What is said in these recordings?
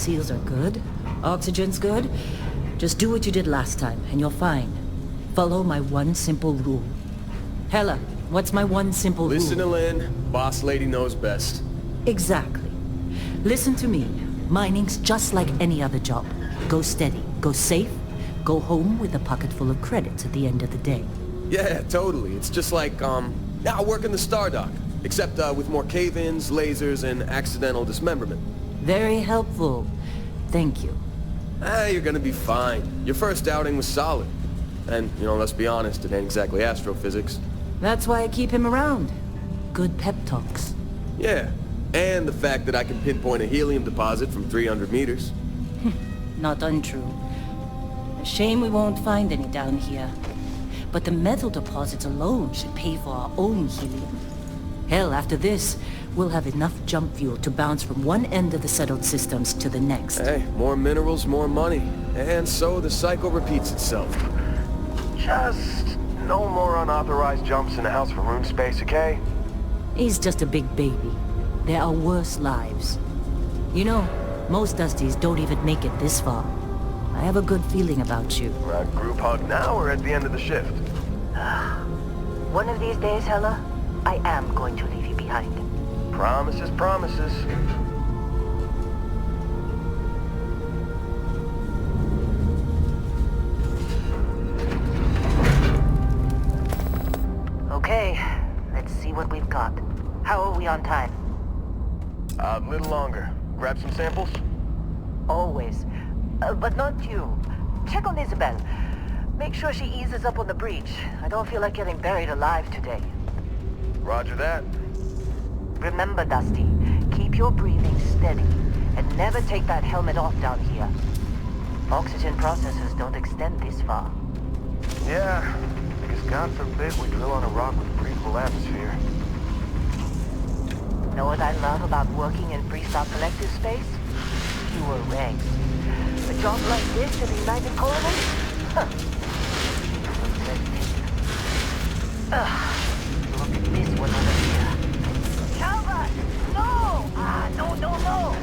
seals are good. Oxygen's good. Just do what you did last time, and you're fine. Follow my one simple rule. Hella, what's my one simple rule? Listen to Lynn. Boss lady knows best. Exactly. Listen to me. Mining's just like any other job. Go steady, go safe, go home with a pocket full of credits at the end of the day. Yeah, totally. It's just like, I work in the Star Dock. Except, with more cave-ins, lasers, and accidental dismemberment. Very helpful. Thank you. You're gonna be fine. Your first outing was solid. And, let's be honest, it ain't exactly astrophysics. That's why I keep him around. Good pep talks. Yeah, and the fact that I can pinpoint a helium deposit from 300 meters. Not untrue. A shame we won't find any down here. But the metal deposits alone should pay for our own helium. Hell, after this, we'll have enough jump fuel to bounce from one end of the settled systems to the next. Hey, more minerals, more money. And so the cycle repeats itself. Just no more unauthorized jumps in the house for room space, okay? He's just a big baby. There are worse lives. You know, most Dusties don't even make it this far. I have a good feeling about you. Group hug now or at the end of the shift? One of these days, Hella, I am going to leave you behind. Promises, promises. Okay, let's see what we've got. How are we on time? A little longer. Grab some samples? Always. But not you. Check on Isabel. Make sure she eases up on the breach. I don't feel like getting buried alive today. Roger that. Remember, Dusty, keep your breathing steady and never take that helmet off down here. Oxygen processors don't extend this far. Yeah, because God forbid we drill on a rock with breathable atmosphere. Know what I love about working in Freestyle Collective space? Fewer regs. A job like this in the United Colonies? Huh. Look at this one over here. Calvert! No! No.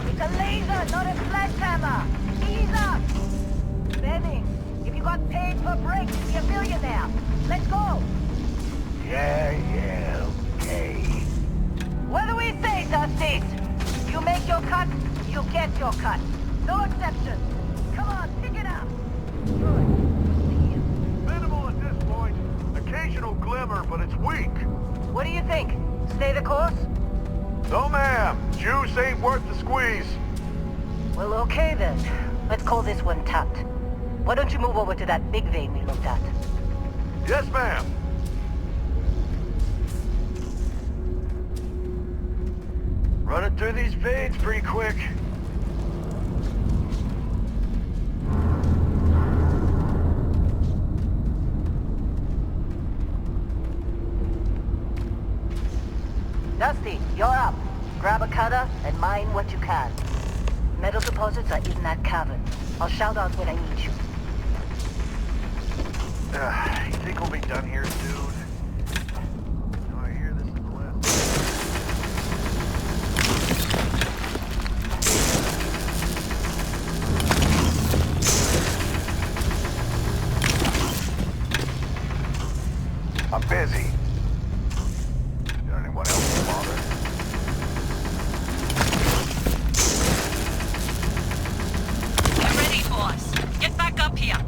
It's a laser, not a sledgehammer. Ease up! Benny, if you got paid for breaks, you'd be a millionaire. Let's go! Yeah, okay. What do we say, Dusties? You make your cut, you get your cut. No exceptions. Come on, pick it up. Good. Minimal at this point. Occasional glimmer, but it's weak. What do you think? Stay the course? No, ma'am. Juice ain't worth the squeeze. Well, okay then. Let's call this one tapped. Why don't you move over to that big vein we looked at? Yes, ma'am. Running through these veins pretty quick. Dusty, you're up. Grab a cutter and mine what you can. Metal deposits are in that cavern. I'll shout out when I need you. You think we'll be done here soon? No, I hear this is the last. I'm busy. Got anyone else to bother? Get ready, boss. Get back up here.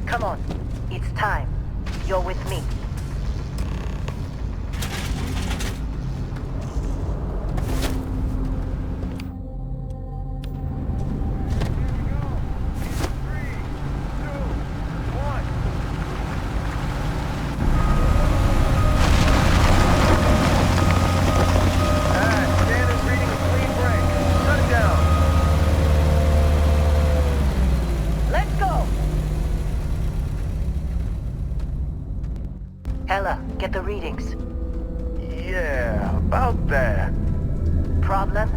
Come on. It's time. You're with me. Hella, get the readings. Yeah, about that. Problem?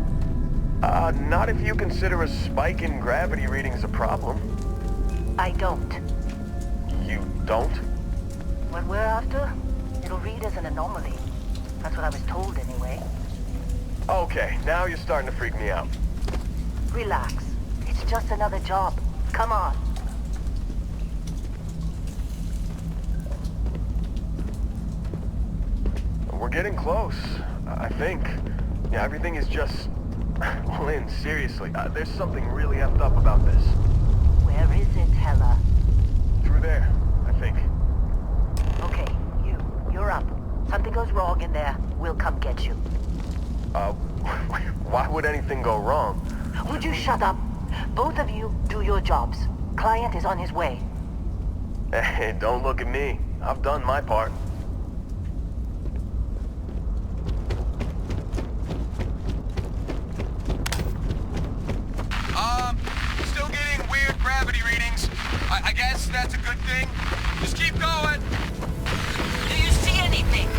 Not if you consider a spike in gravity readings a problem. I don't. You don't? What we're after, it'll read as an anomaly. That's what I was told anyway. Okay, now you're starting to freak me out. Relax. It's just another job. Come on. We're getting close, I think. Yeah, everything is just... Well, Lynn, seriously, there's something really effed up about this. Where is it, Hella? Through there, I think. Okay, you're up. Something goes wrong in there, we'll come get you. Why would anything go wrong? Would you shut up? Both of you, do your jobs. Client is on his way. Hey, don't look at me. I've done my part. Still getting weird gravity readings. I guess that's a good thing. Just keep going. Do you see anything?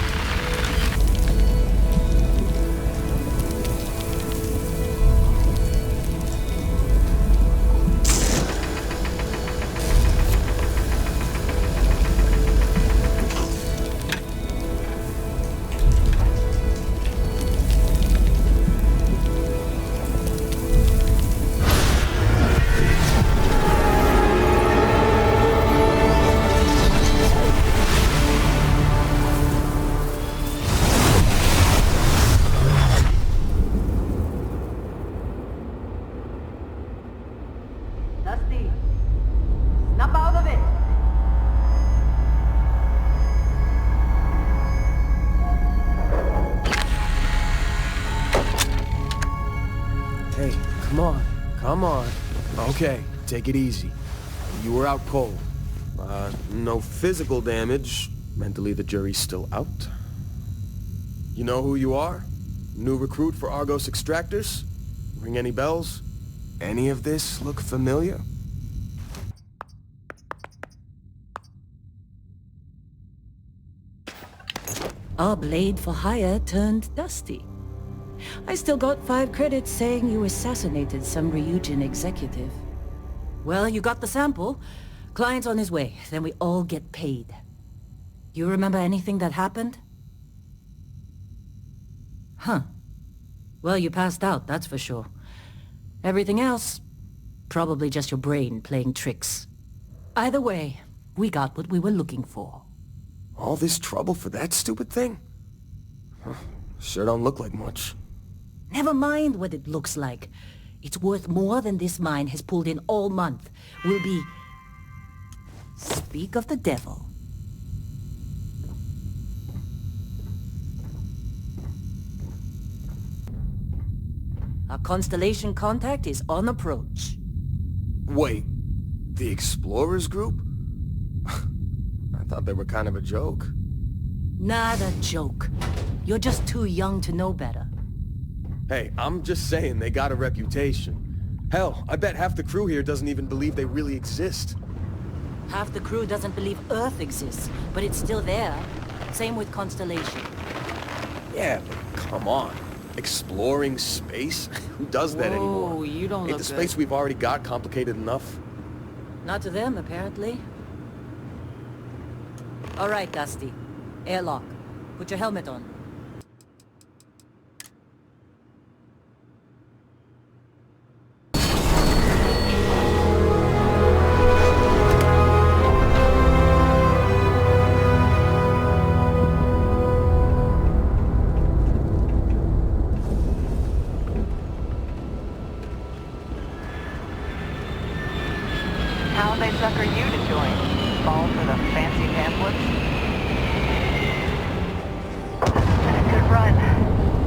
Dusty, snap out of it! Hey, come on. Come on. Okay, take it easy. You were out cold. No physical damage. Mentally, the jury's still out. You know who you are? New recruit for Argos Extractors? Ring any bells? Any of this look familiar? Our blade for hire turned dusty. I still got 5 credits saying you assassinated some Ryujin executive. Well, you got the sample. Client's on his way, then we all get paid. You remember anything that happened? Huh. Well, you passed out, that's for sure. Everything else? Probably just your brain playing tricks. Either way, we got what we were looking for. All this trouble for that stupid thing? Huh, sure don't look like much. Never mind what it looks like. It's worth more than this mine has pulled in all month. We'll be... Speak of the devil. Our Constellation contact is on approach. Wait, the Explorers group? I thought they were kind of a joke. Not a joke. You're just too young to know better. Hey, I'm just saying they got a reputation. Hell, I bet half the crew here doesn't even believe they really exist. Half the crew doesn't believe Earth exists, but it's still there. Same with Constellation. Yeah, but come on. Exploring space? Who does that anymore? Whoa, you don't Ain't look the good. space we've already got complicated enough? Not to them, apparently. All right, Dusty. Airlock. Put your helmet on. How'd they sucker you to join? Fall for the fancy pamphlets? Been a good run.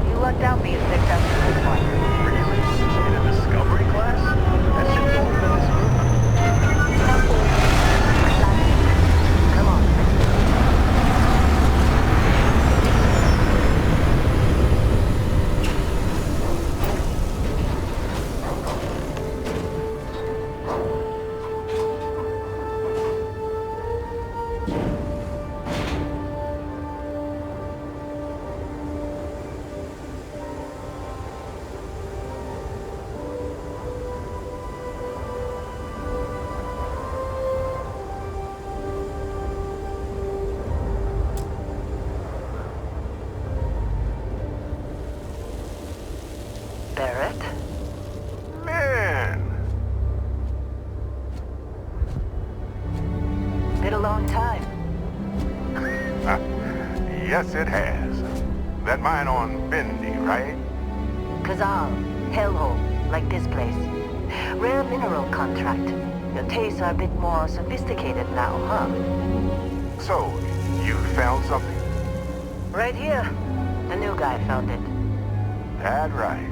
You lucked out being picked up for this one. Really? In a discovery class? That shit's older than this room. Come on. Been a long time. Yes, it has. That mine on Bendy, right? Kazal, hellhole, like this place. Rare mineral contract. Your tastes are a bit more sophisticated now, huh? So, you found something? Right here. The new guy found it. That right.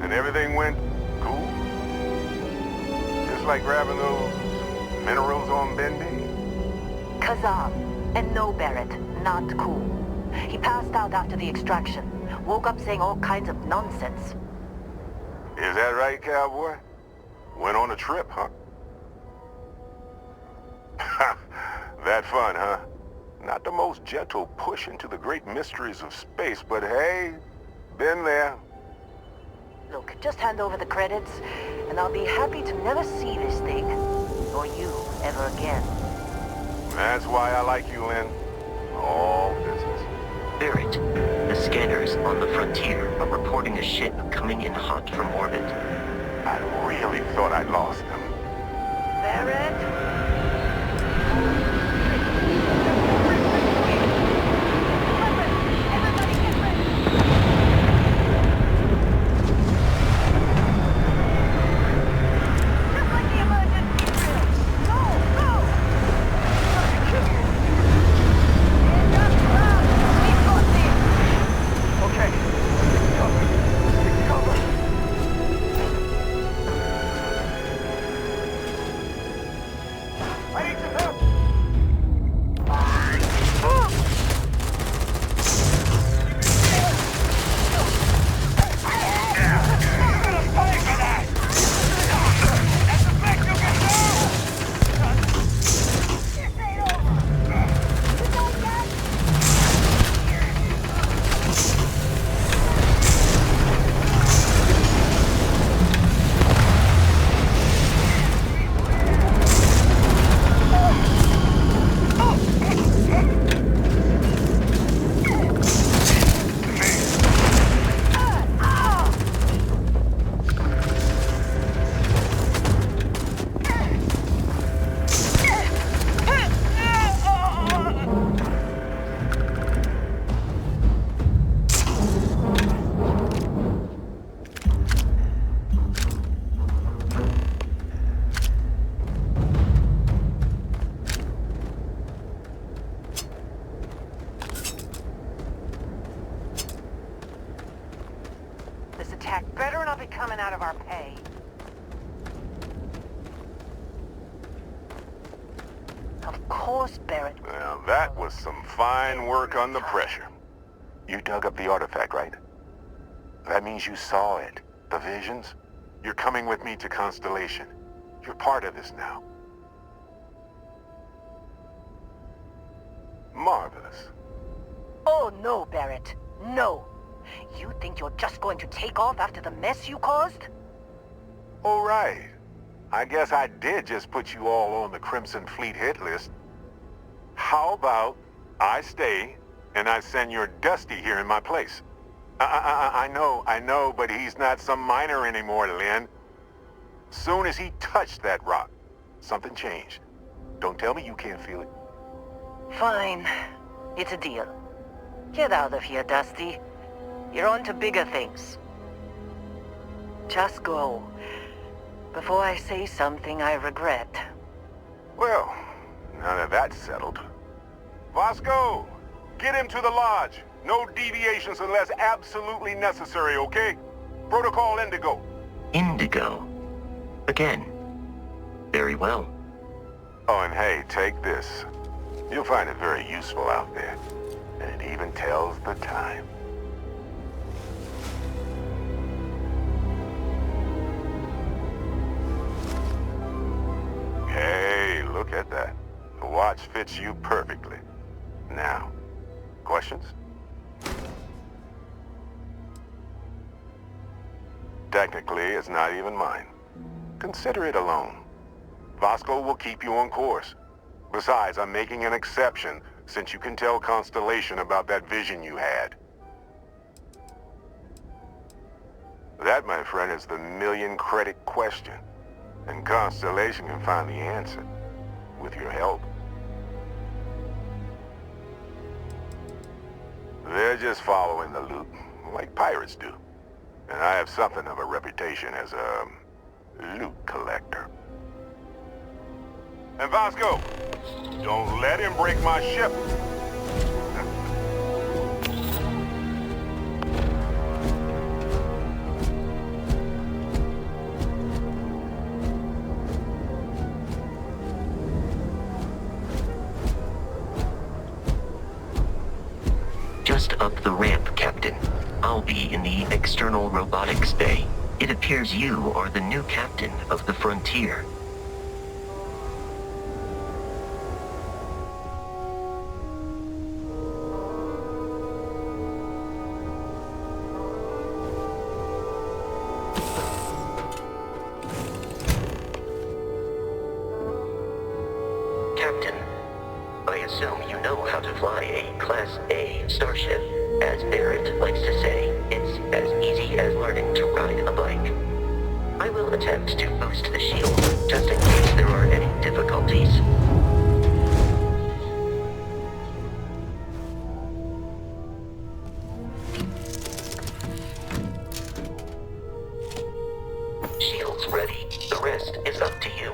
And everything went cool? Just like grabbing those minerals on Bendy? Kazal. And no, Barrett. Not cool. He passed out after the extraction. Woke up saying all kinds of nonsense. Is that right, cowboy? Went on a trip, huh? That fun, huh? Not the most gentle push into the great mysteries of space, but hey, been there. Look, just hand over the credits, and I'll be happy to never see this thing, or you, ever again. That's why I like you, Lynn. All business. Barrett, the scanners on the frontier are reporting a ship coming in hot from orbit. I really thought I'd lost them. Barrett? This attack better not be coming out of our pay. Of course, Barrett. Well, that was some fine work under pressure. You dug up the artifact, right? That means you saw it. The visions? You're coming with me to Constellation. You're part of this now. Marvelous. Oh, no, Barrett. No. You think you're just going to take off after the mess you caused? All right. I guess I did just put you all on the Crimson Fleet hit list. How about I stay and I send your Dusty here in my place? I know, but he's not some miner anymore, Lynn. Soon as he touched that rock, something changed. Don't tell me you can't feel it. Fine. It's a deal. Get out of here, Dusty. You're on to bigger things. Just go. Before I say something I regret. Well, now that that's settled. Vasco, get him to the lodge. No deviations unless absolutely necessary, okay? Protocol Indigo. Indigo. Again. Very well. Oh, and hey, take this. You'll find it very useful out there. And it even tells the time. Hey, look at that. The watch fits you perfectly. Now, questions? Technically, it's not even mine. Consider it a loan. Vasco will keep you on course. Besides, I'm making an exception since you can tell Constellation about that vision you had. That, my friend, is the million-credit question. And Constellation can find the answer. With your help. just following the loot, like pirates do. And I have something of a reputation as a loot collector. And Vasco, don't let him break my ship. Just up the ramp, Captain. I'll be in the external robotics bay. It appears you are the new captain of the Frontier. Captain, I assume you know how to fly a Class A starship. As Barrett likes to say, it's as easy as learning to ride a bike. I will attempt to boost the shield, just in case there are any difficulties. Shield's ready. The rest is up to you.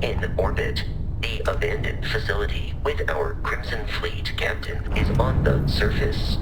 In orbit. The abandoned facility with our Crimson Fleet captain is on the surface.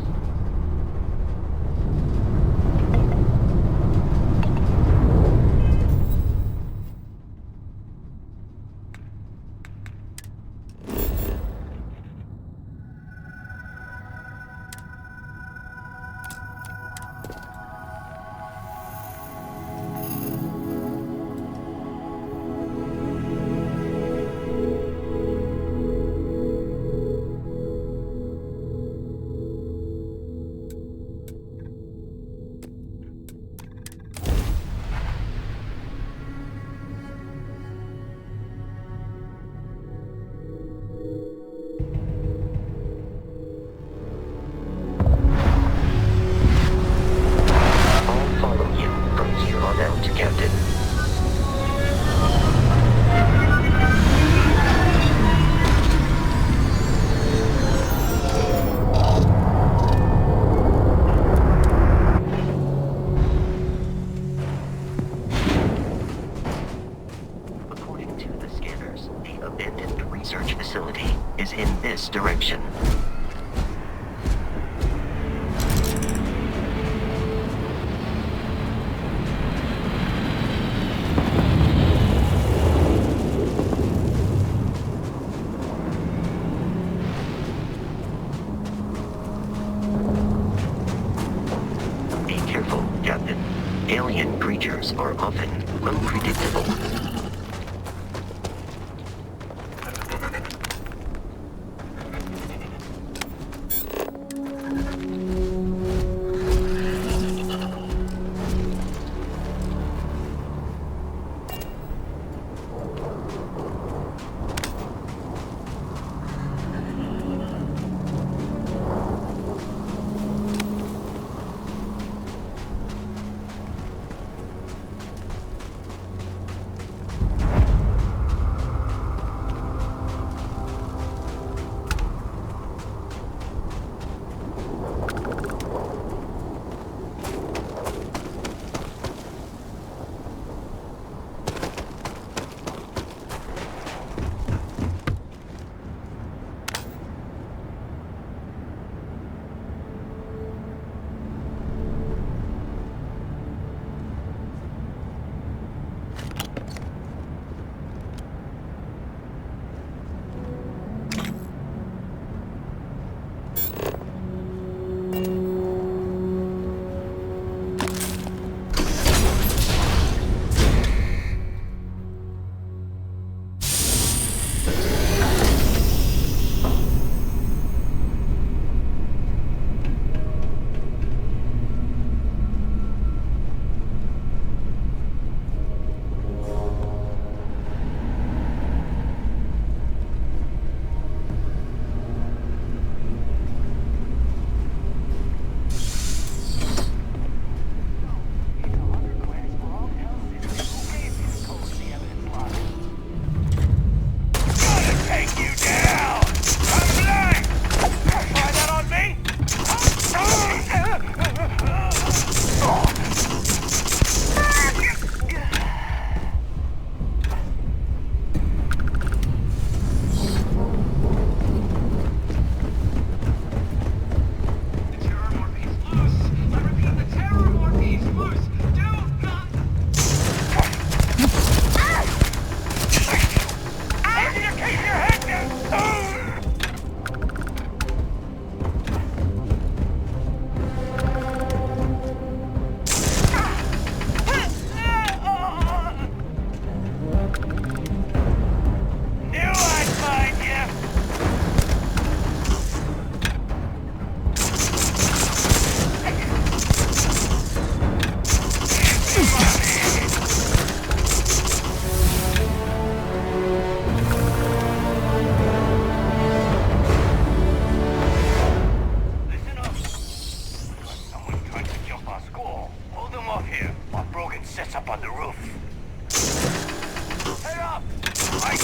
Research facility is in this direction. Be careful, Captain. Alien creatures are often unpredictable.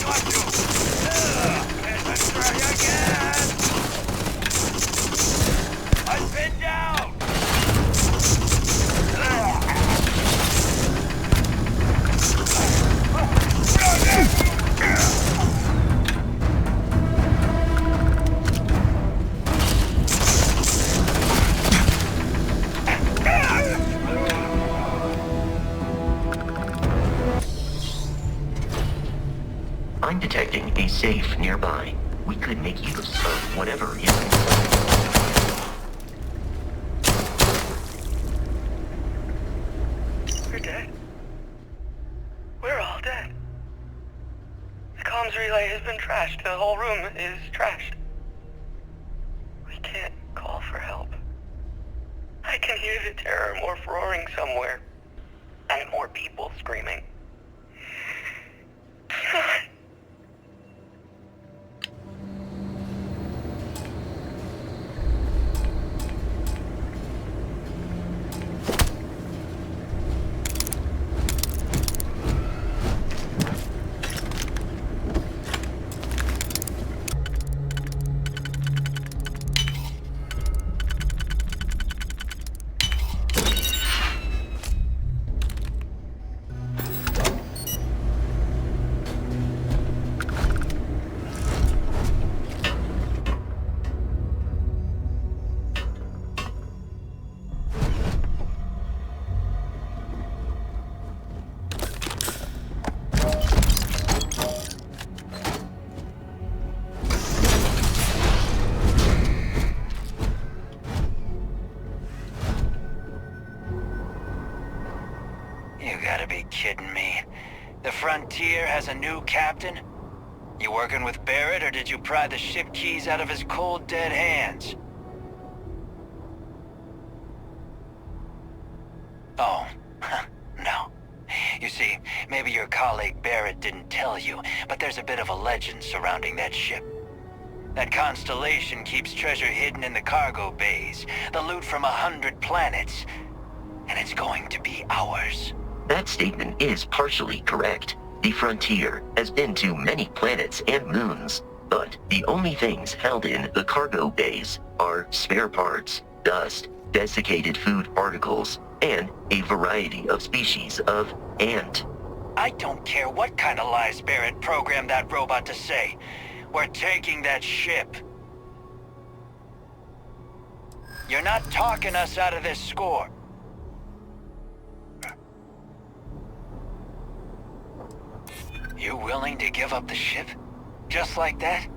got you! Let's try again! I've been down! I'm detecting a safe nearby. We could make use of whatever is inside. We're dead. We're all dead. The comms relay has been trashed. The whole room is trashed. We can't call for help. I can hear the terror morph roaring somewhere. And more people screaming. You gotta be kidding me. The Frontier has a new captain? You working with Barrett, or did you pry the ship keys out of his cold, dead hands? Oh, no. You see, maybe your colleague Barrett didn't tell you, but there's a bit of a legend surrounding that ship. That constellation keeps treasure hidden in the cargo bays, the loot from 100 planets, and it's going to be ours. That statement is partially correct. The Frontier has been to many planets and moons, but the only things held in the cargo bays are spare parts, dust, desiccated food particles, and a variety of species of ant. I don't care what kind of lies Barrett programmed that robot to say. We're taking that ship. You're not talking us out of this score. You willing to give up the ship? Just like that?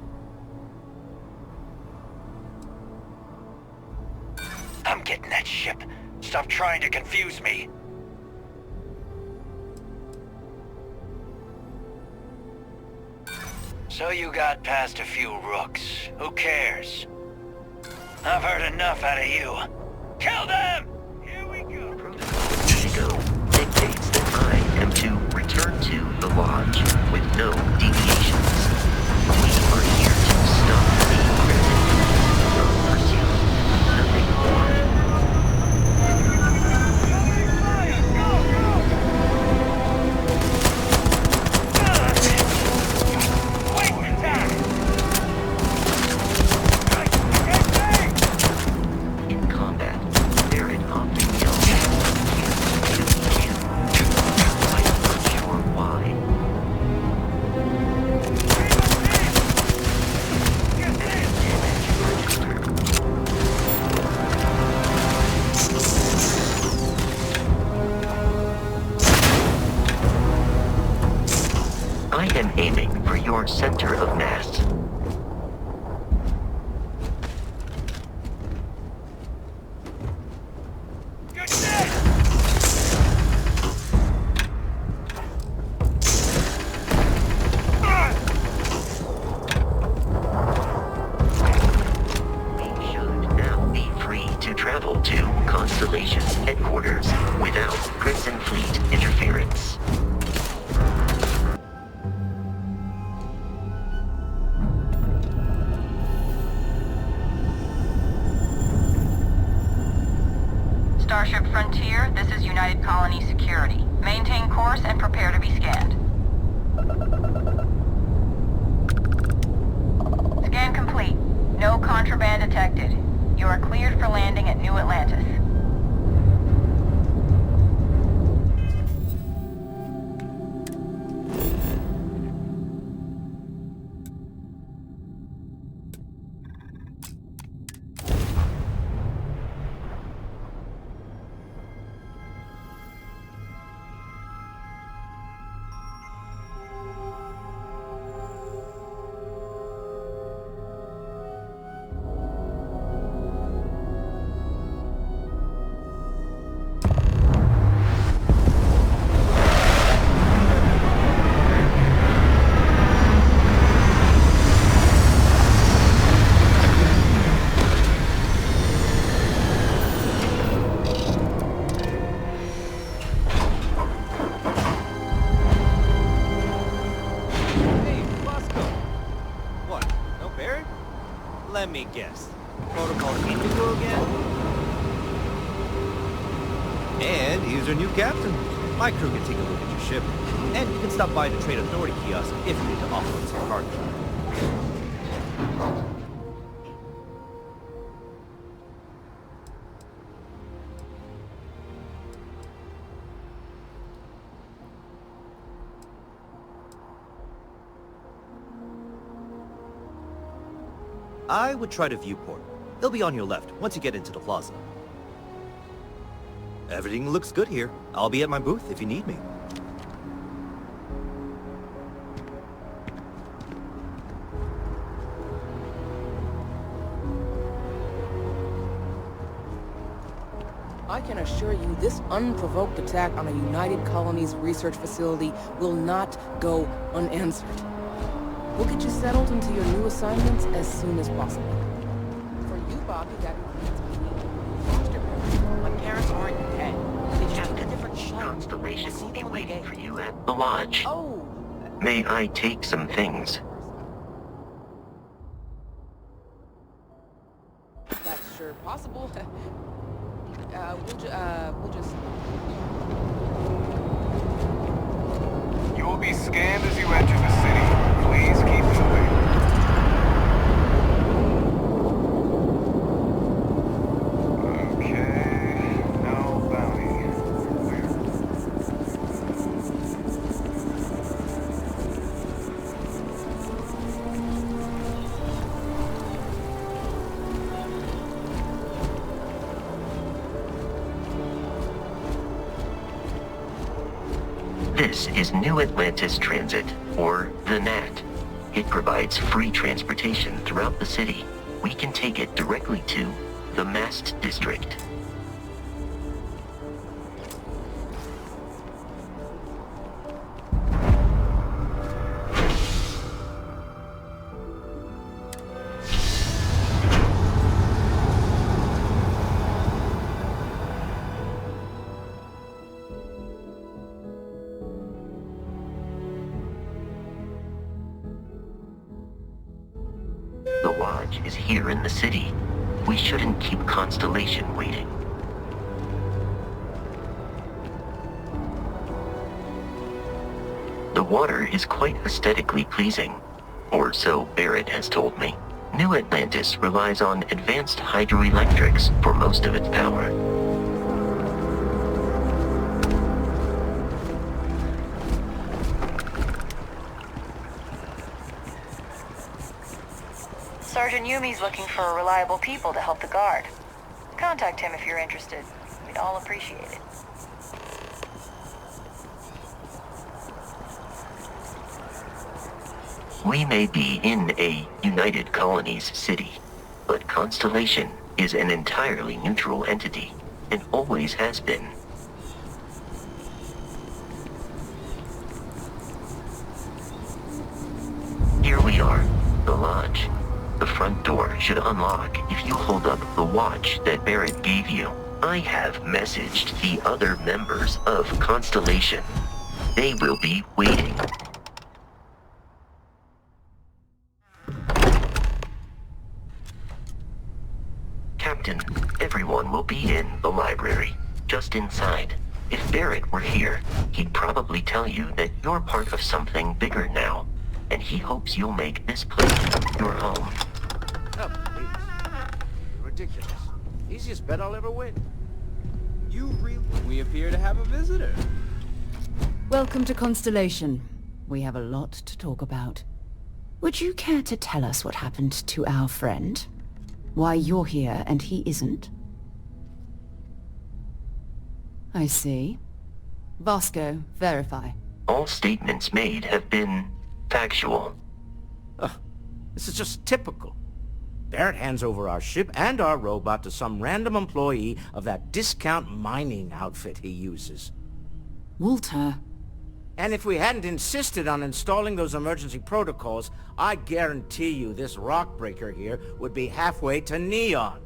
I'm getting that ship. Stop trying to confuse me. So you got past a few rooks. Who cares? I've heard enough out of you. Kill them! Here we go. Ego dictates that I am to return to the lodge with no deviations. We are here to stop the crimson from pursuit. Nothing more. In combat, Barrett often yells "Kill. I'm not sure why. I am aiming for your center of mass. We should now be free to travel to Constellation's headquarters without Crimson Fleet interference. Starship Frontier, this is United Colony Security. Maintain course and prepare to be scanned. No contraband detected. You are cleared for landing at New Atlantis. Let me guess. Protocol Indigo again? And here's our new captain. My crew can take a look at your ship. And you can stop by the Trade Authority kiosk if you need to offload some cargo. I would try the viewport. It'll be on your left once you get into the plaza. Everything looks good here. I'll be at my booth if you need me. I can assure you this unprovoked attack on a United Colonies research facility will not go unanswered. We'll get you settled into your new assignments as soon as possible. For you, Bobby, that means foster parents. My parents aren't dead. They just have a different shot. Constellation will be waiting for you at the lodge. Oh! May I take some things? That's sure possible. We'll just... You will be scanned as you enter the city. Please keep moving. Okay, no bounty. This is New Atlantis Transit, or the NAT. It provides free transportation throughout the city. We can take it directly to the Mast District. The lodge is here in the city. We shouldn't keep Constellation waiting. The water is quite aesthetically pleasing, or so Barrett has told me. New Atlantis relies on advanced hydroelectrics for most of its power. Sergeant Yumi's looking for reliable people to help the guard. Contact him if you're interested. We'd all appreciate it. We may be in a United Colonies city, but Constellation is an entirely neutral entity, and always has been. Here we are, the lodge. The front door should unlock if you hold up the watch that Barrett gave you. I have messaged the other members of Constellation. They will be waiting. Captain, everyone will be in the library, just inside. If Barrett were here, he'd probably tell you that you're part of something bigger now, and he hopes you'll make this place your home. Oh, please. Ridiculous. Easiest bet I'll ever win. You really... We appear to have a visitor. Welcome to Constellation. We have a lot to talk about. Would you care to tell us what happened to our friend? Why you're here and he isn't? I see. Vasco, verify. All statements made have been factual. This is just typical. Barrett hands over our ship and our robot to some random employee of that discount mining outfit he uses. Walter. And if we hadn't insisted on installing those emergency protocols, I guarantee you this rock breaker here would be halfway to Neon.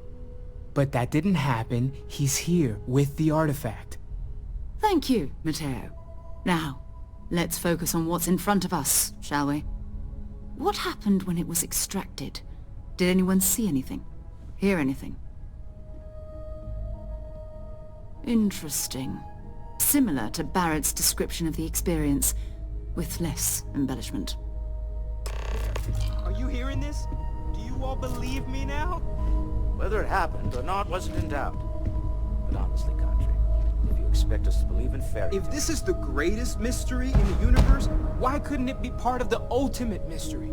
But that didn't happen. He's here with the artifact. Thank you, Matteo. Now, let's focus on what's in front of us, shall we? What happened when it was extracted? Did anyone see anything? Hear anything? Interesting. Similar to Barrett's description of the experience, with less embellishment. Are you hearing this? Do you all believe me now? Whether it happened or not wasn't in doubt. But honestly, Country, if you expect us to believe in fairy tales... If this is the greatest mystery in the universe, why couldn't it be part of the ultimate mystery?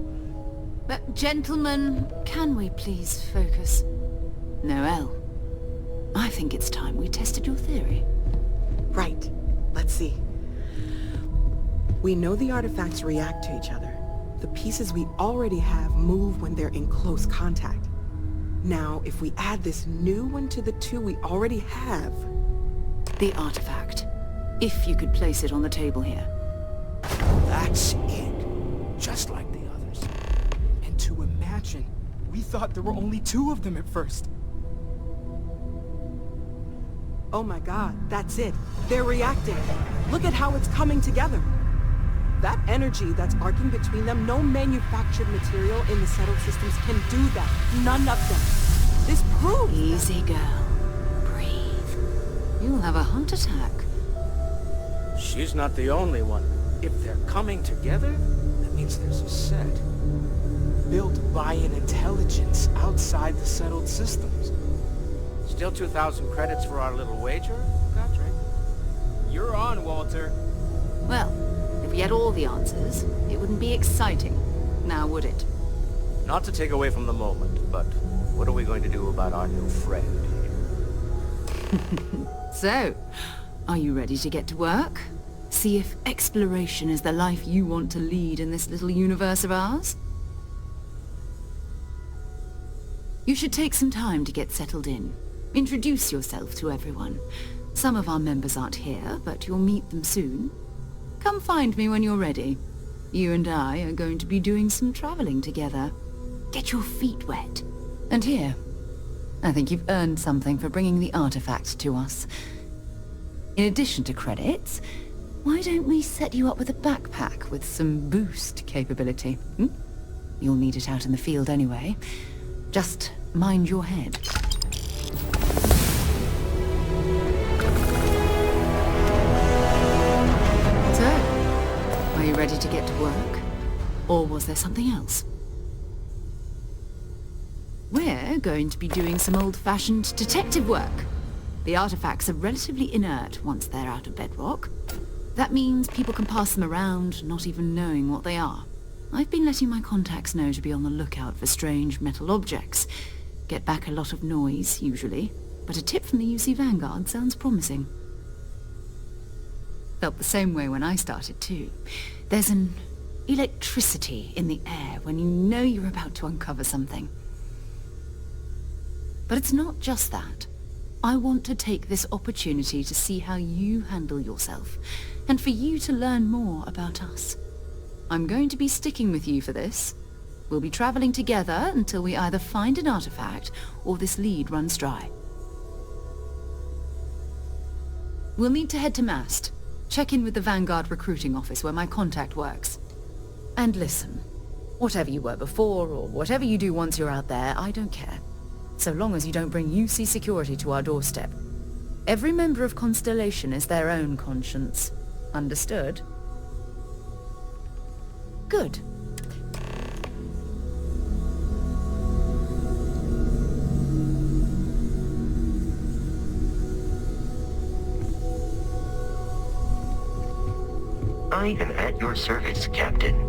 But gentlemen, can we please focus? Noel, I think it's time we tested your theory. Right. Let's see. We know the artifacts react to each other. The pieces we already have move when they're in close contact. Now, if we add this new one to the two we already have... The artifact. If you could place it on the table here. That's it. Just like the others. And to imagine, we thought there were only 2 of them at first. Oh my god, that's it. They're reacting. Look at how it's coming together. That energy that's arcing between them, no manufactured material in the settled systems can do that. None of them. This proves... Easy, girl. Breathe. You'll have a heart attack. She's not the only one. If they're coming together, that means there's a set. Built by an intelligence outside the settled systems. Still 2,000 credits for our little wager, Patrick? You're on, Walter. Well, if we had all the answers, it wouldn't be exciting, now would it? Not to take away from the moment, but what are we going to do about our new friend here? So, are you ready to get to work? See if exploration is the life you want to lead in this little universe of ours? You should take some time to get settled in. Introduce yourself to everyone. Some of our members aren't here, but you'll meet them soon. Come find me when you're ready. You and I are going to be doing some traveling together. Get your feet wet. And here, I think you've earned something for bringing the artifact to us. In addition to credits, why don't we set you up with a backpack with some boost capability? You'll need it out in the field anyway. Just mind your head. Are you ready to get to work? Or was there something else? We're going to be doing some old-fashioned detective work. The artifacts are relatively inert once they're out of bedrock. That means people can pass them around, not even knowing what they are. I've been letting my contacts know to be on the lookout for strange metal objects. Get back a lot of noise, usually, but a tip from the UC Vanguard sounds promising. Felt the same way when I started, too. There's an electricity in the air when you know you're about to uncover something. But it's not just that. I want to take this opportunity to see how you handle yourself, and for you to learn more about us. I'm going to be sticking with you for this. We'll be traveling together until we either find an artifact or this lead runs dry. We'll need to head to Mast. Check in with the Vanguard recruiting office where my contact works. And listen, whatever you were before or whatever you do once you're out there, I don't care. So long as you don't bring UC security to our doorstep. Every member of Constellation is their own conscience. Understood? Good. I am at your service, Captain.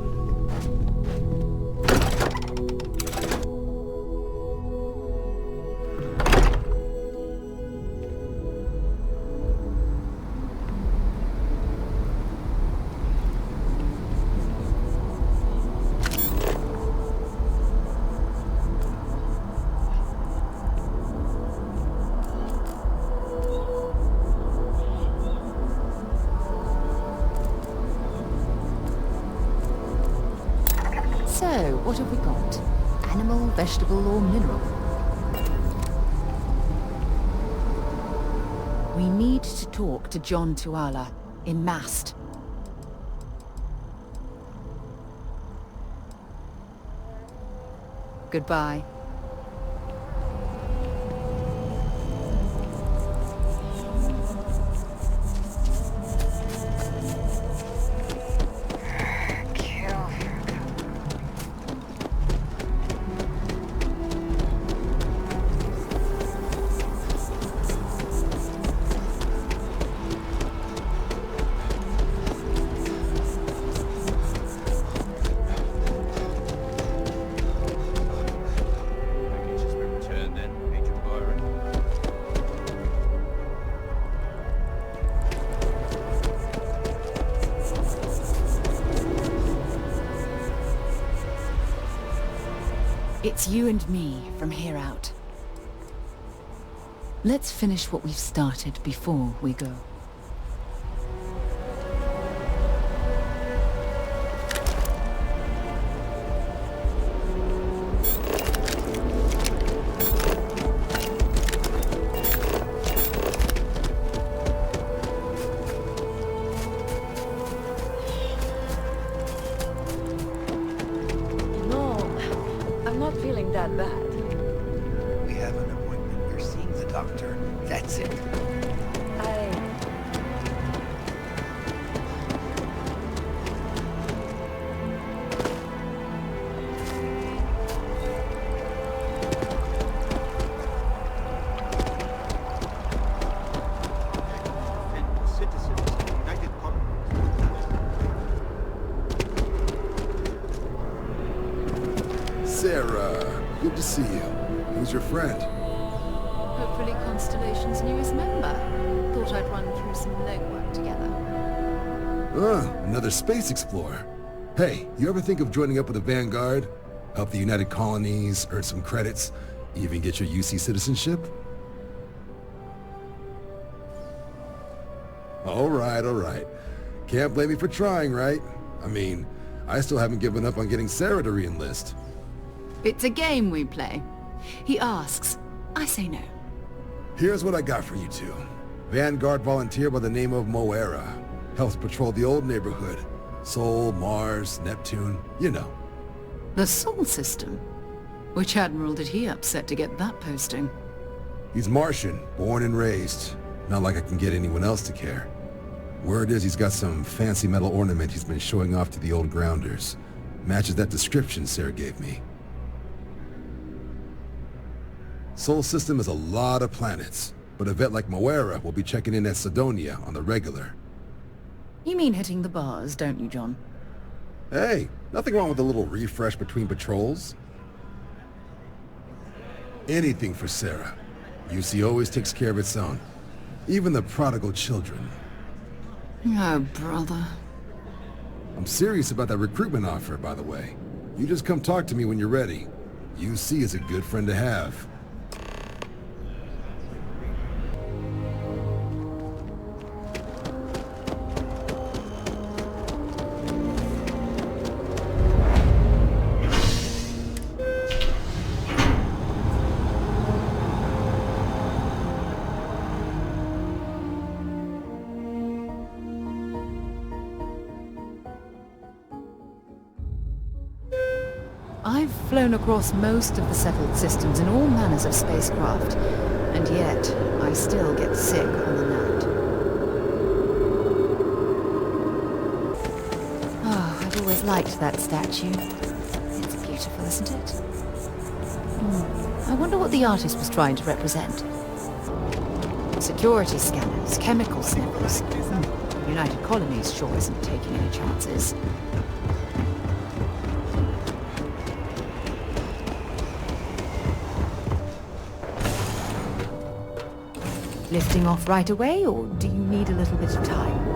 So, what have we got? Animal, vegetable, or mineral? We need to talk to John Tuala, in Mast. Goodbye. It's you and me from here out. Let's finish what we've started before we go. That bad. We have an appointment. You're seeing the doctor. That's it. Sarah, good to see you. Who's your friend? Hopefully Constellation's newest member. Thought I'd run through some legwork together. Another space explorer. Hey, you ever think of joining up with the Vanguard? Help the United Colonies, earn some credits, even get your UC citizenship? All right. Can't blame me for trying, right? I mean, I still haven't given up on getting Sarah to re-enlist. It's a game we play. He asks, I say no. Here's what I got for you two. Vanguard volunteer by the name of Moera. Helps patrol the old neighborhood. Sol, Mars, Neptune, you know. The Sol system? Which admiral did he upset to get that posting? He's Martian, born and raised. Not like I can get anyone else to care. Word is he's got some fancy metal ornament he's been showing off to the old grounders. Matches that description Sarah gave me. Sol system has a lot of planets, but a vet like Moera will be checking in at Sidonia on the regular. You mean hitting the bars, don't you, John? Hey, nothing wrong with a little refresh between patrols. Anything for Sarah. UC always takes care of its own. Even the prodigal children. Oh, brother. I'm serious about that recruitment offer, by the way. You just come talk to me when you're ready. UC is a good friend to have. I've flown across most of the settled systems in all manners of spacecraft, and yet I still get sick on the nut. Oh, I've always liked that statue. It's beautiful, isn't it? I wonder what the artist was trying to represent. Security scanners, chemical sniffers. United Colonies sure isn't taking any chances. Lifting off right away, or do you need a little bit of time?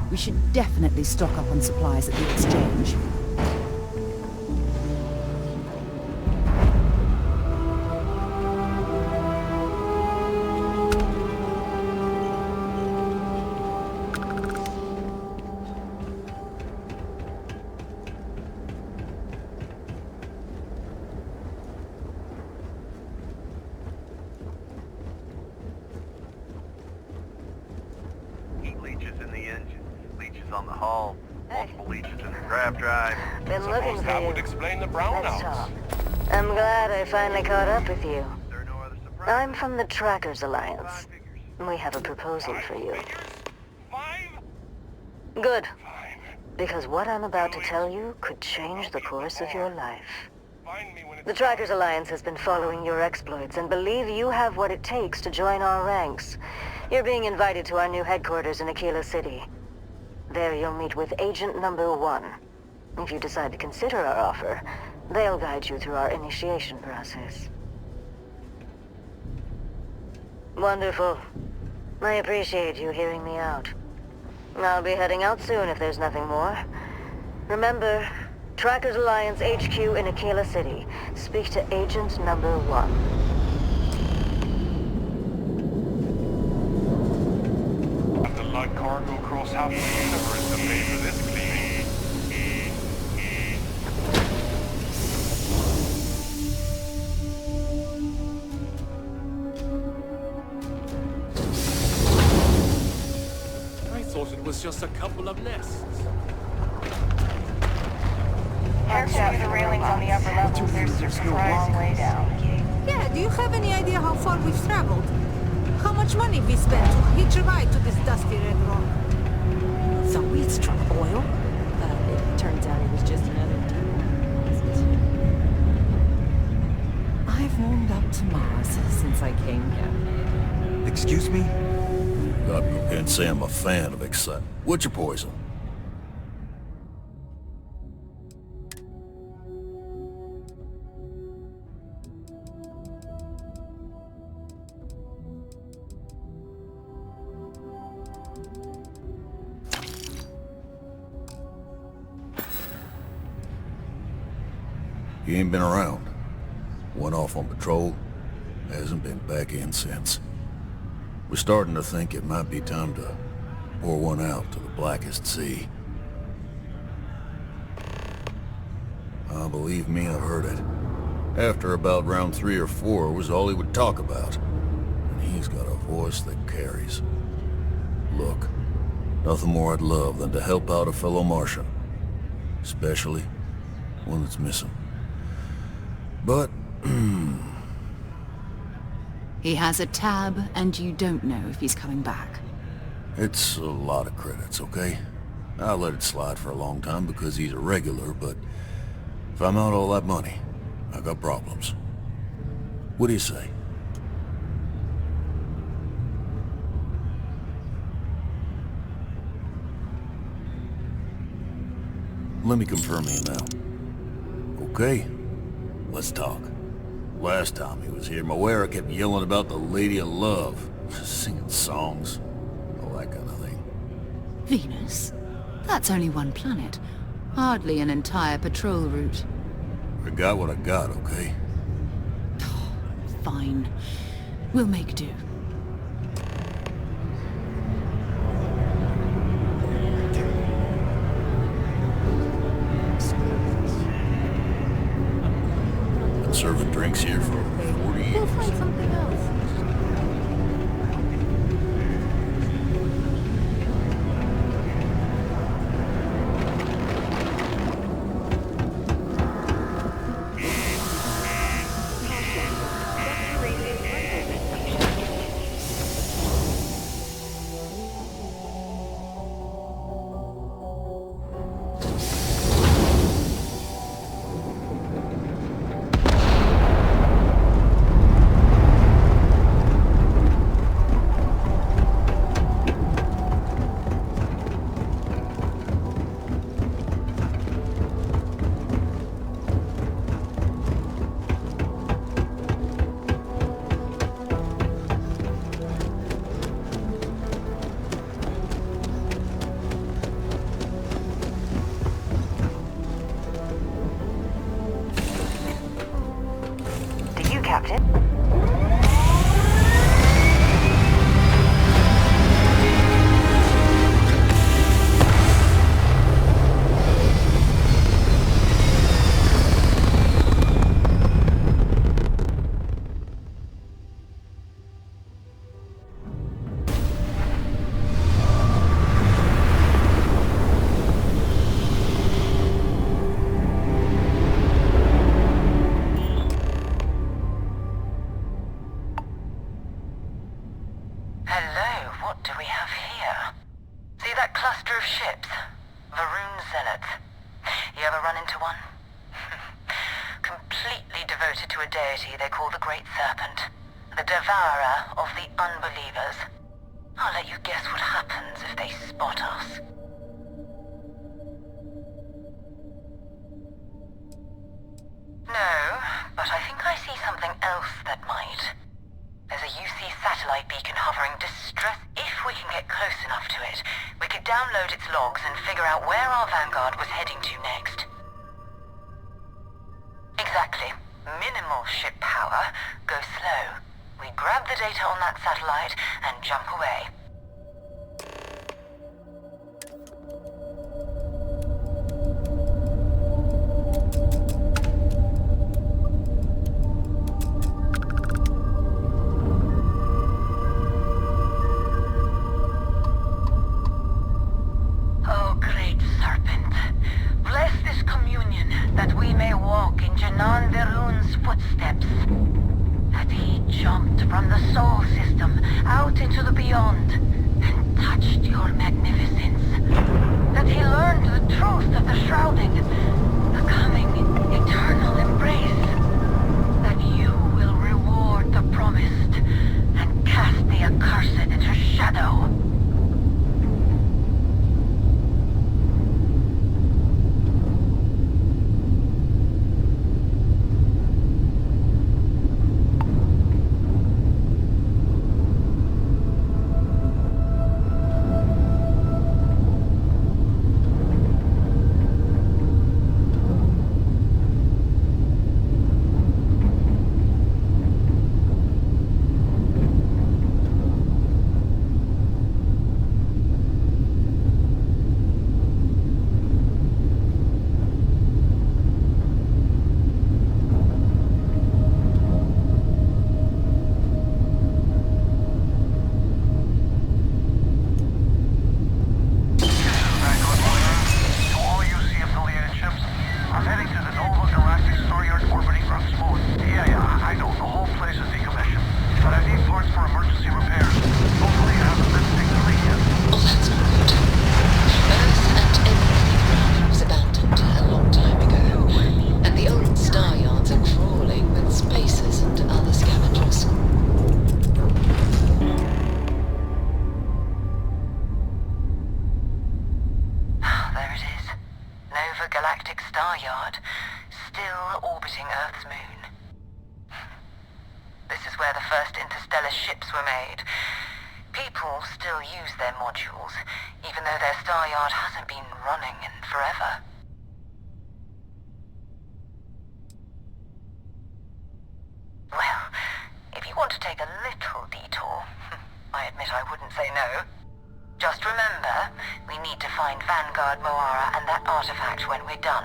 We should definitely stock up on supplies at the exchange. on the hull, multiple leeches in the grav drive. Been looking for That you. would explain the brownouts. I'm glad I finally caught up with you. I'm from the Trackers Alliance. We have a proposal for you. Good. Because what I'm about to tell you could change the course of your life. The Trackers Alliance has been following your exploits and believe you have what it takes to join our ranks. You're being invited to our new headquarters in Aquila City. There you'll meet with Agent Number 1. If you decide to consider our offer, they'll guide you through our initiation process. Wonderful. I appreciate you hearing me out. I'll be heading out soon if there's nothing more. Remember, Trackers Alliance HQ in Aquila City. Speak to Agent Number 1. The lug cargo across half the universe to pay for this cleaning. I thought it was just a couple of nests. Marked out the railings on the upper levels. There's a surprise long way down. Yeah, do you have any idea how far we've traveled? How much money we spent to hitch a ride to this dusty red rock? So we struck oil? It turns out it was just another deal. I've warmed up to Mars since I came here. Excuse me? God, you can't say I'm a fan of excitement. What's your poison? He ain't been around. Went off on patrol. Hasn't been back in since. We're starting to think it might be time to pour one out to the blackest sea. Believe me, I've heard it. After about round 3 or 4 was all he would talk about. And he's got a voice that carries. Look, nothing more I'd love than to help out a fellow Martian. Especially one that's missing. But, He has a tab, and you don't know if he's coming back. it's a lot of credits, okay? I'll let it slide for a long time because he's a regular, but if I'm out all that money, I got problems. What do you say? Let me confirm the amount. Okay, let's talk. Last time he was here, Moira kept yelling about the Lady of Love, singing songs, all that kind of thing. Venus? That's only one planet. Hardly an entire patrol route. I got what I got, okay? Fine. We'll make do. Been serving drinks here for 40 years. We'll find something else. Captain. They call the Great Serpent, the devourer of the unbelievers. I'll let you guess what happens if they spot us. No, but I think I see something else that might. There's a UC satellite beacon hovering distress. If we can get close enough to it, we could download its logs and figure out where our vanguard was heading to next. Exactly. Minimal ship power, go slow. We grab the data on that satellite and jump away. Oh, Great Serpent, bless this communion that we may walk in Janan Verun's footsteps. That he jumped from the Sol system out into the beyond and touched your magnificence. That he learned the truth of the shrouding, the coming eternal embrace. That you will reward the promised and cast the accursed into shadow. orbiting Earth's moon. This is where the first interstellar ships were made. People still use their modules, even though their star yard hasn't been running in forever. Well, if you want to take a little detour, I admit I wouldn't say no. Just remember, we need to find Vanguard Moara and that artifact when we're done.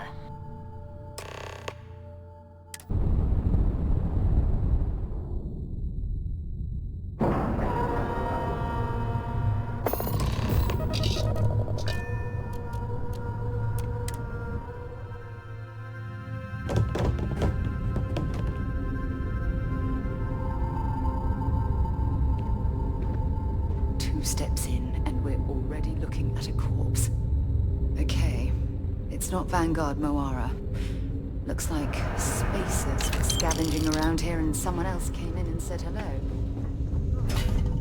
Steps in, and we're already looking at a corpse. Okay, it's not Vanguard Moara. Looks like spacers were scavenging around here and someone else came in and said hello.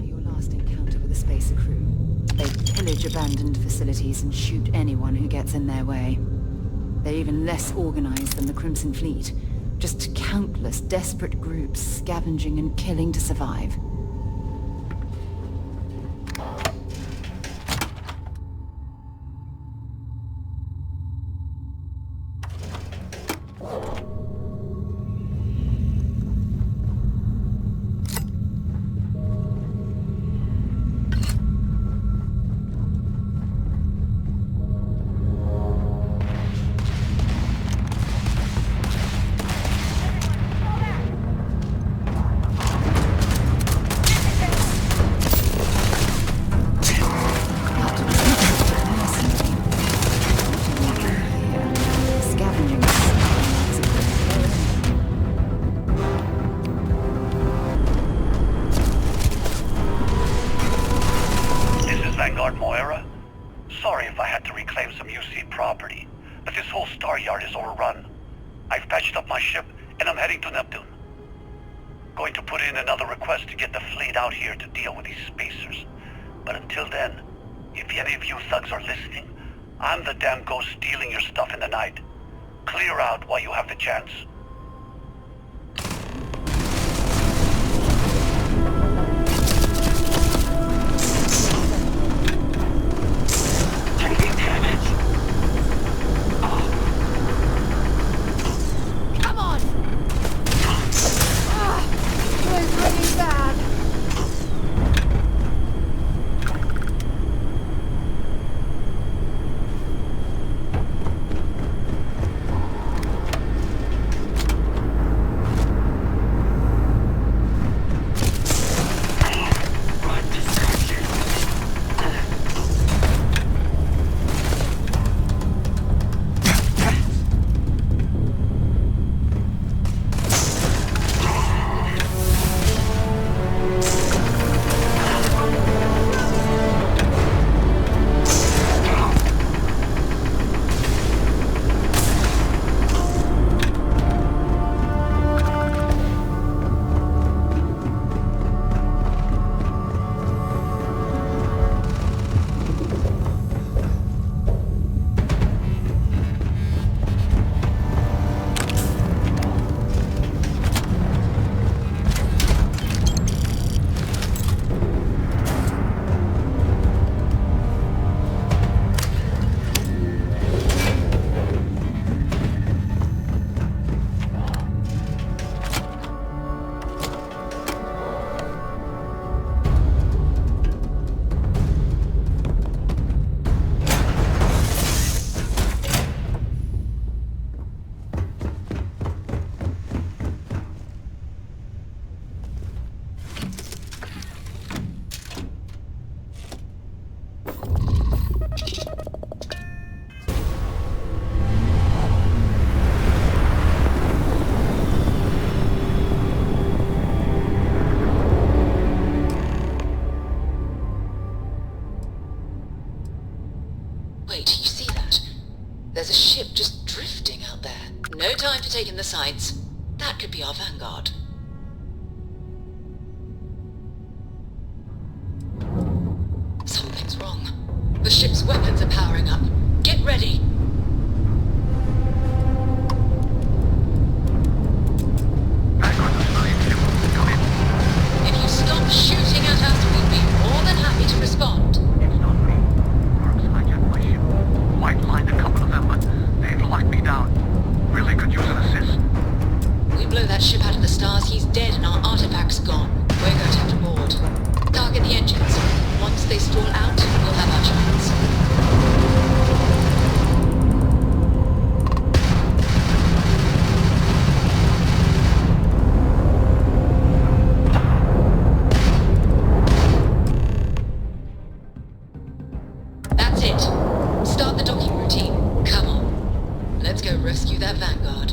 Your last encounter with a spacer crew. They pillage abandoned facilities and shoot anyone who gets in their way. They're even less organized than the Crimson Fleet. Just countless desperate groups scavenging and killing to survive. I'm the damn ghost stealing your stuff in the night. Clear out while you have the chance. Taking damage. Come on! Doing pretty bad. Wait, you see that? There's a ship just drifting out there. No time to take in the sights. That could be our vanguard. Something's wrong. The ship's weapons are powering up. Get ready! blow that ship out of the stars, he's dead and our artifact's gone. We're going to have to board. Target the engines. Once they stall out, we'll have our chance. That's it. Start the docking routine. Come on. Let's go rescue that Vanguard.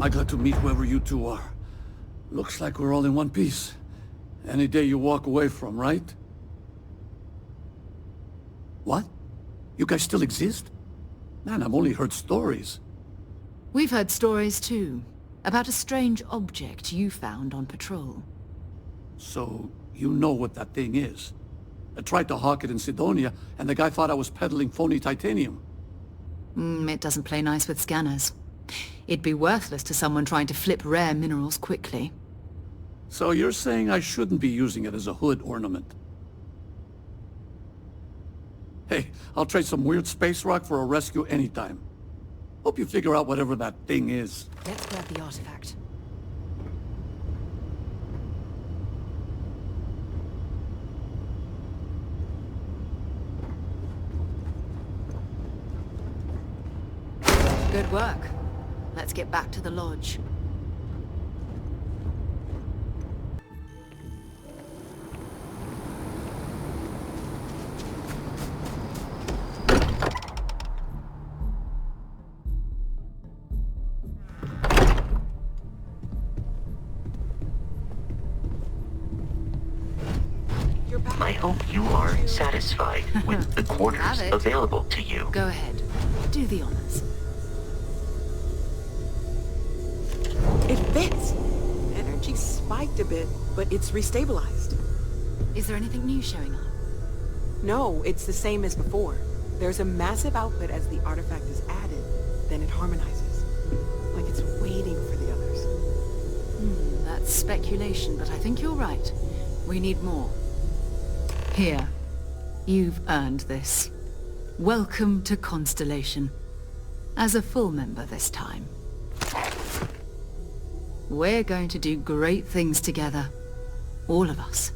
I got to meet whoever you two are. Looks like we're all in one piece. Any day you walk away from, right? What? You guys still exist? Man, I've only heard stories. We've heard stories too, about a strange object you found on patrol. So, you know what that thing is? I tried to hawk it in Sidonia, and the guy thought I was peddling phony titanium. It doesn't play nice with scanners. It'd be worthless to someone trying to flip rare minerals quickly. So you're saying I shouldn't be using it as a hood ornament? Hey, I'll trade some weird space rock for a rescue anytime. Hope you figure out whatever that thing is. Let's grab the artifact. Good work. Let's get back to the lodge. I hope you are satisfied with the quarters available to you. Go ahead. Do the honors. It fits. Energy spiked a bit, but it's restabilized. Is there anything new showing up? No, it's the same as before. There's a massive output as the artifact is added, then it harmonizes. Like it's waiting for the others. That's speculation, but I think you're right. We need more. Here. You've earned this. Welcome to Constellation. As a full member this time. We're going to do great things together. All of us.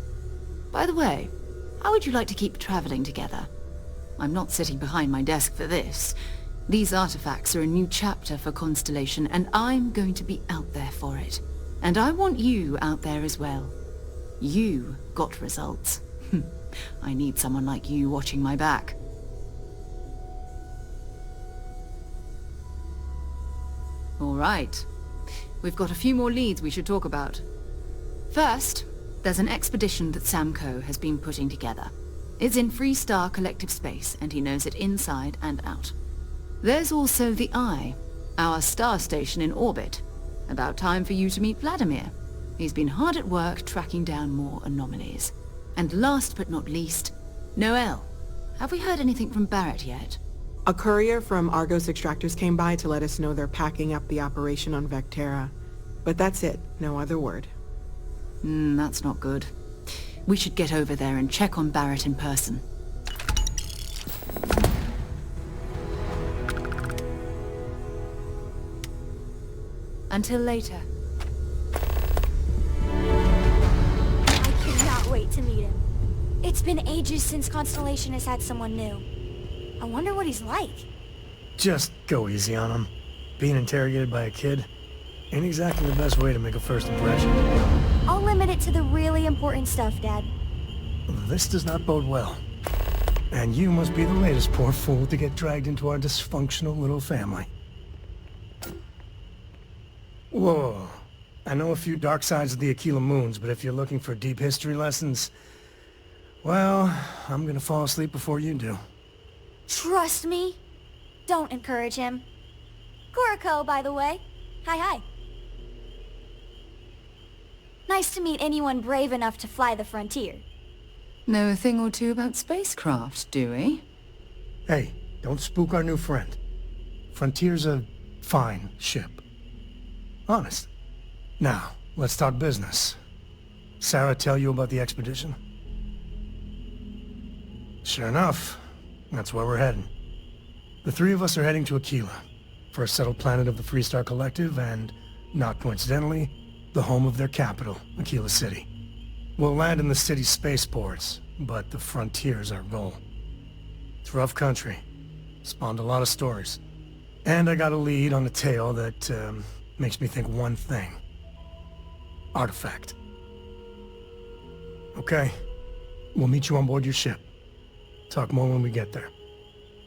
By the way, how would you like to keep traveling together? I'm not sitting behind my desk for this. These artifacts are a new chapter for Constellation, and I'm going to be out there for it. And I want you out there as well. You got results. I need someone like you watching my back. All right. We've got a few more leads we should talk about. First, there's an expedition that Samco has been putting together. It's in Freestar Collective Space, and he knows it inside and out. There's also the Eye, our star station in orbit. About time for you to meet Vladimir. He's been hard at work tracking down more anomalies. And last but not least, Noel. Have we heard anything from Barrett yet? A courier from Argos Extractors came by to let us know they're packing up the operation on Vectera. But that's it. No other word. That's not good. We should get over there and check on Barrett in person. Until later. I cannot wait to meet him. It's been ages since Constellation has had someone new. I wonder what he's like. Just go easy on him. Being interrogated by a kid ain't exactly the best way to make a first impression. I'll limit it to the really important stuff, Dad. This does not bode well. And you must be the latest poor fool to get dragged into our dysfunctional little family. Whoa. I know a few dark sides of the Aquila Moons, but if you're looking for deep history lessons, well, I'm gonna fall asleep before you do. Trust me. Don't encourage him. Kuriko, by the way. Hi. Nice to meet anyone brave enough to fly the frontier. Know a thing or two about spacecraft, do we? Hey, don't spook our new friend. Frontier's a fine ship. Honest. Now, let's talk business. Sarah tell you about the expedition? Sure enough, that's where we're heading. The three of us are heading to Aquila, first settled planet of the Freestar Collective and, not coincidentally, the home of their capital, Aquila City. We'll land in the city's spaceports, but the frontier's our goal. It's rough country. Spawned a lot of stories. And I got a lead on a tale that, makes me think one thing. Artifact. Okay. We'll meet you on board your ship. Talk more when we get there.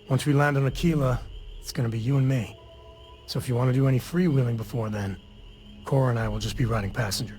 Once we land on Aquila, it's gonna be you and me. So if you want to do any freewheeling before then, Cora and I will just be riding passenger.